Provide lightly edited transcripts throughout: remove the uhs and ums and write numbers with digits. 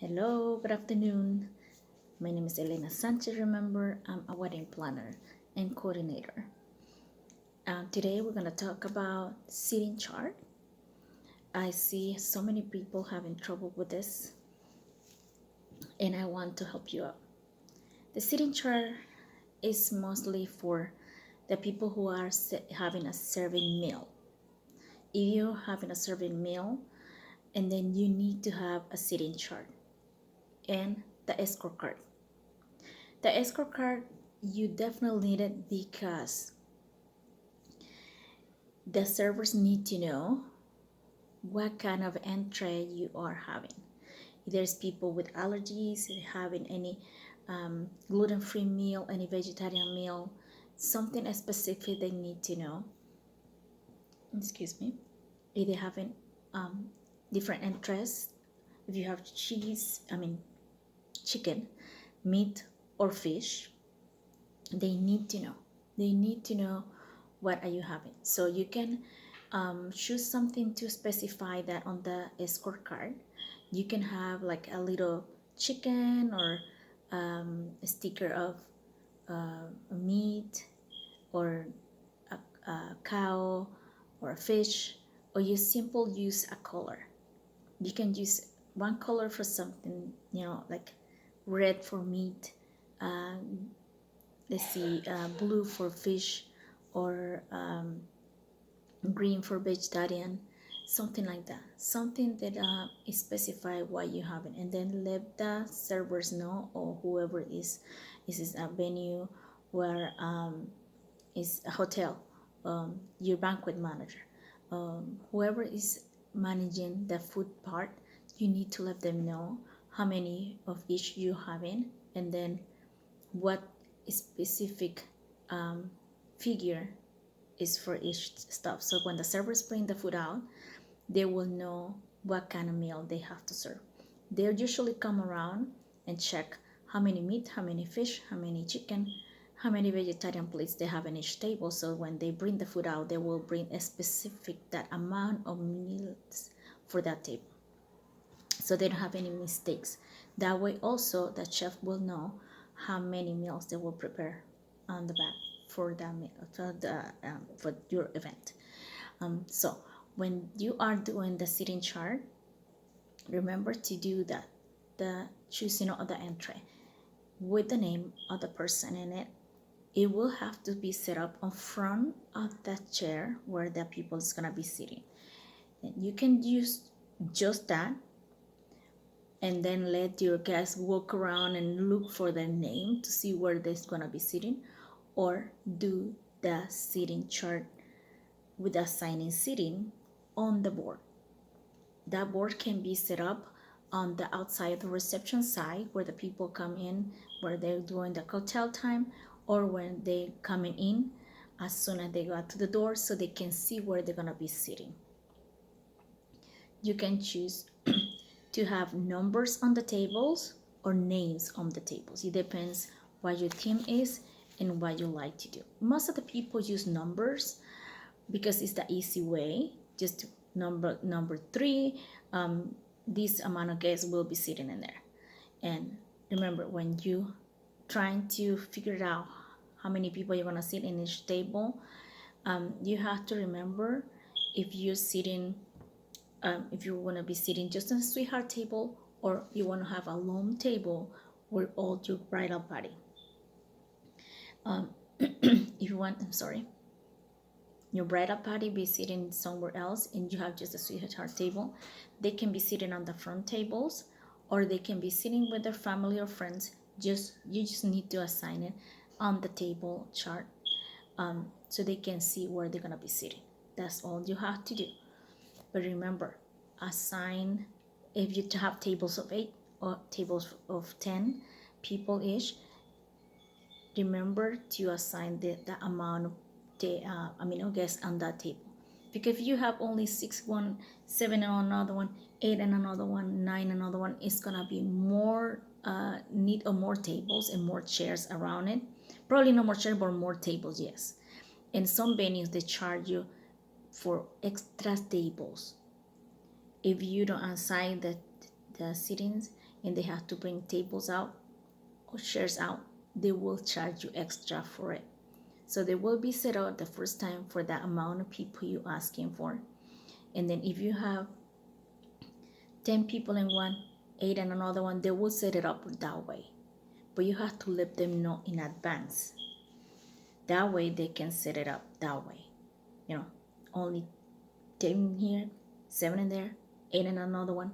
Hello, good afternoon. My name is Elena Sanchez. Remember, I'm a wedding planner and coordinator. Today, we're going to talk about seating chart. I see so many people having trouble with this, and I want to help you out. The seating chart is mostly for the people who are having a serving meal. If you're having a serving meal, and then you need to have a seating chart and the escort card. The escort card, you definitely need it because the servers need to know what kind of entree you are having. If there's people with allergies, having any gluten-free meal, any vegetarian meal, something specific they need to know. Excuse me. If they having different interests, if you have chicken, meat, or fish, they need to know. They need to know what are you having. So you can choose something to specify that on the escort card. You can have like a little chicken or a sticker of meat or a cow or a fish, or you simply use a color. You can use one color for something, like red for meat, let's see, blue for fish, or green for vegetarian, something like that. Something that is specify what you have, and then let the servers know, or whoever is a venue where is a hotel, your banquet manager, whoever is managing the food part, you need to let them know how many of each you having, and then what specific figure is for each stuff. So when the servers bring the food out, they will know what kind of meal they have to serve. They'll usually come around and check how many meat, how many fish, how many chicken, how many vegetarian plates they have in each table. So when they bring the food out, they will bring a specific that amount of meals for that table, so they don't have any mistakes. That way also the chef will know how many meals they will prepare on the back for that meal, for your event. So when you are doing the seating chart, remember to do that, the choosing of the entree with the name of the person in it. It will have to be set up in front of the chair where the people is gonna be sitting. And you can use just that, and then let your guests walk around and look for their name to see where they're gonna be sitting, or do the seating chart with assigning seating on the board. That board can be set up on the outside of the reception side where the people come in, where they're doing the cocktail time, or when they coming in as soon as they go to the door, so they can see where they're gonna be sitting. You can choose to have numbers on the tables or names on the tables. It depends what your theme is and what you like to do. Most of the people use numbers because it's the easy way. Just number 3, this amount of guests will be sitting in there. And remember, when you trying to figure out how many people you're gonna sit in each table, you have to remember if you're sitting, if you want to be sitting just on a sweetheart table, or you want to have a long table with all your bridal party. If you want, your bridal party be sitting somewhere else and you have just a sweetheart table, they can be sitting on the front tables, or they can be sitting with their family or friends. You just need to assign it on the table chart, so they can see where they're gonna be sitting. That's all you have to do. But remember, assign, if you have tables of 8 or tables of 10 people each, remember to assign the amount of guests on that table. Because if you have only 6 one, 7 on another one, 8 and another one, 9 another one, it's gonna be more need of more tables and more chairs around it. Probably no more chairs, but more tables, yes. In some venues they charge you for extra tables if you don't assign the the sittings and they have to bring tables out or chairs out, they will charge you extra for it. So they will be set out the first time for that amount of people you asking for. And then if you have 10 people in one, 8 in another one, they will set it up that way. But you have to let them know in advance. That way they can set it up that way. You know, only 10 here, 7 in there, 8 in another one.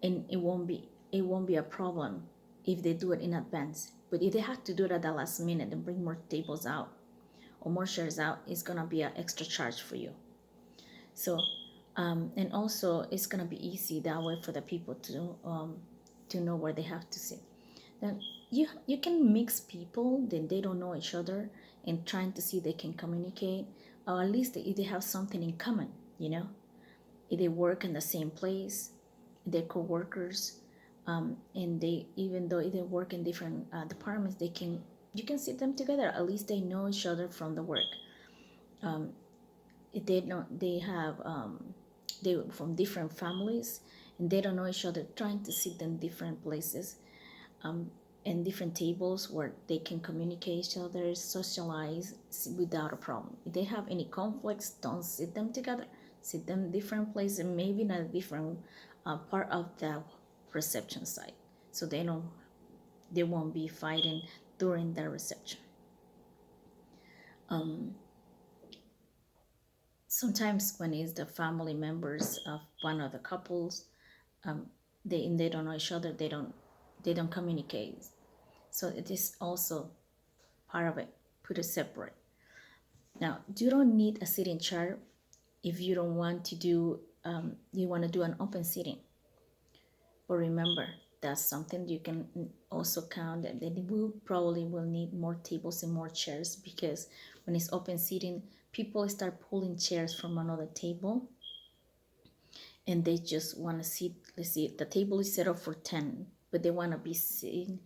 And it won't be a problem if they do it in advance. But if they have to do it at the last minute and bring more tables out or more chairs out, it's gonna be an extra charge for you. So and also it's gonna be easy that way for the people to know where they have to sit. Then you can mix people, then they don't know each other, and trying to see they can communicate, or at least if they have something in common, if they work in the same place, they're co-workers, and they, even though they work in different departments, you can sit them together. At least they know each other from the work. If they don't, they from different families and they don't know each other, trying to sit them different places, and different tables where they can communicate each other, socialize without a problem. If they have any conflicts, don't sit them together. Sit them different places, maybe in a different part of the reception site, so they won't be fighting during the reception. Sometimes when it's the family members of one of the couples, they don't know each other, they don't communicate, so it is also part of it. Put it separate. Now you don't need a sitting chart if you don't want to do you want to do an open seating. But remember, that's something you can also count, that they will probably will need more tables and more chairs, because when it's open seating, people start pulling chairs from another table and they just want to sit. Let's see, the table is set up for 10, but they want to be sitting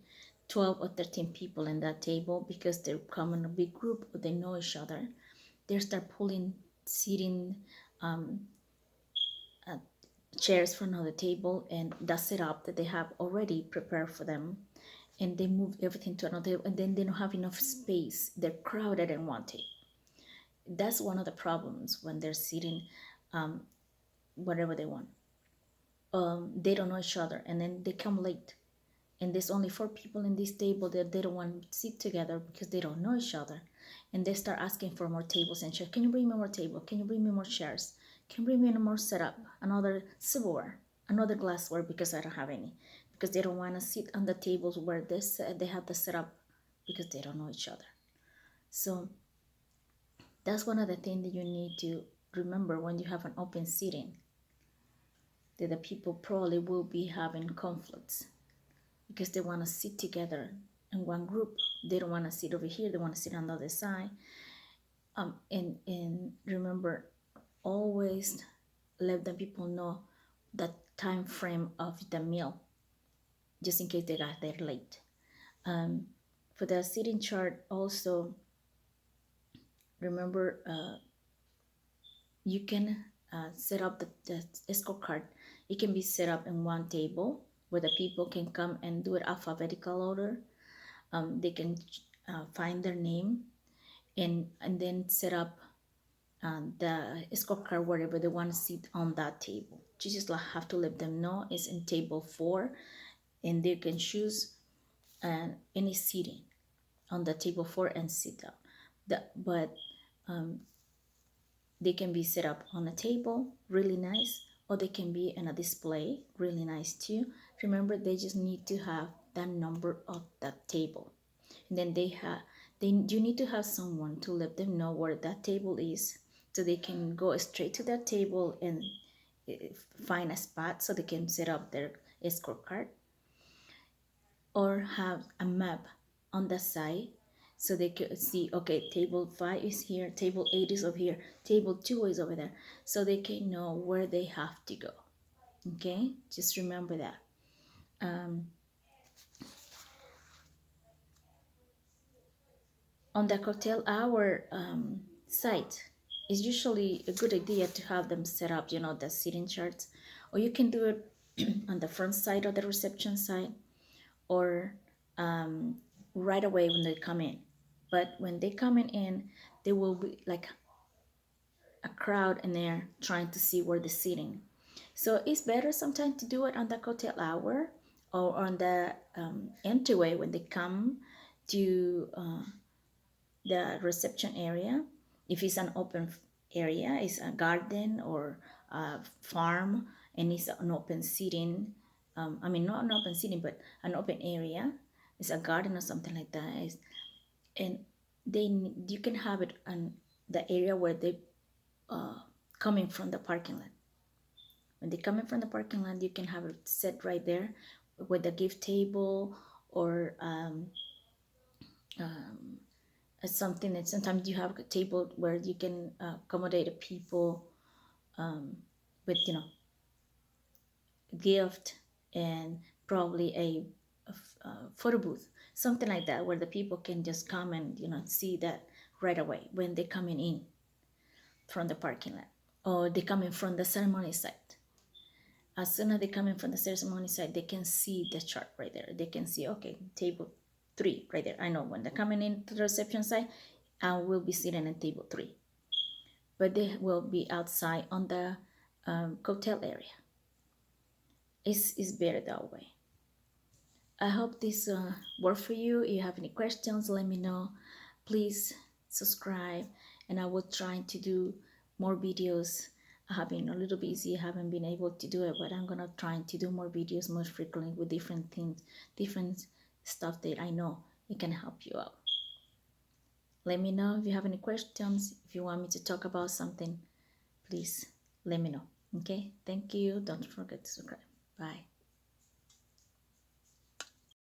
12 or 13 people in that table because they're coming in a big group or they know each other. They start pulling seating chairs from another table and the setup that they have already prepared for them, and they move everything to another, and then they don't have enough space. They're crowded in one table. That's one of the problems when they're sitting whatever they want. They don't know each other, and then they come late, and there's only 4 people in this table that they don't want to sit together because they don't know each other, and they start asking for more tables and chairs. Can you bring me more table? Can you bring me more chairs? Can you bring me more setup, another silverware, another glassware, because I don't have any, because they don't want to sit on the tables where they have the setup, because they don't know each other. So that's one of the things that you need to remember when you have an open seating, that the people probably will be having conflicts because they want to sit together in one group. They don't want to sit over here, they want to sit on the other side. And remember, always let the people know the time frame of the meal, just in case they got there late. For the seating chart also, remember, you can set up the escort card. It can be set up in one table where the people can come and do it alphabetical order. They can find their name and then set up the escort card wherever they want to sit on that table. You just have to let them know it's in table 4, and they can choose any seating on the table 4 and sit up. But they can be set up on a table, really nice, or they can be in a display, really nice too. Remember, they just need to have that number of that table, and then you need to have someone to let them know where that table is, so they can go straight to that table and find a spot so they can set up their escort card, or have a map on the side so they could see, okay, table 5 is here, table 8 is over here, table 2 is over there, so they can know where they have to go. Okay, just remember that. On the cocktail hour site, it's usually a good idea to have them set up, the seating charts, or you can do it on the front side of the reception side, or um, right away when they come in. But when they coming in, there will be like a crowd in there trying to see where they're sitting. So it's better sometimes to do it on the cocktail hour or on the entryway when they come to the reception area. If it's an open area, it's a garden or a farm, and it's an open seating. I mean, not an open seating, but an open area. It's a garden or something like that. And they you can have it on the area where they uh, coming from the parking lot. When they come in from the parking lot, you can have it set right there with a gift table or something that sometimes you have a table where you can accommodate people with gift and probably a photo booth, something like that, where the people can just come and see that right away when they're coming in from the parking lot or they come in from the ceremony site. As soon as they come in from the ceremony side, they can see the chart right there. They can see, okay, table 3 right there. I know when they're coming in to the reception side, I will be sitting at table 3. But they will be outside on the cocktail area. It's better that way. I hope this worked for you. If you have any questions, let me know. Please subscribe, and I will try to do more videos. I have been a little busy, haven't been able to do it, but I'm gonna try to do more videos more frequently with different things, different stuff that I know it can help you out. Let me know if you have any questions. If you want me to talk about something, please let me know. Okay, thank you. Don't forget to subscribe. Bye.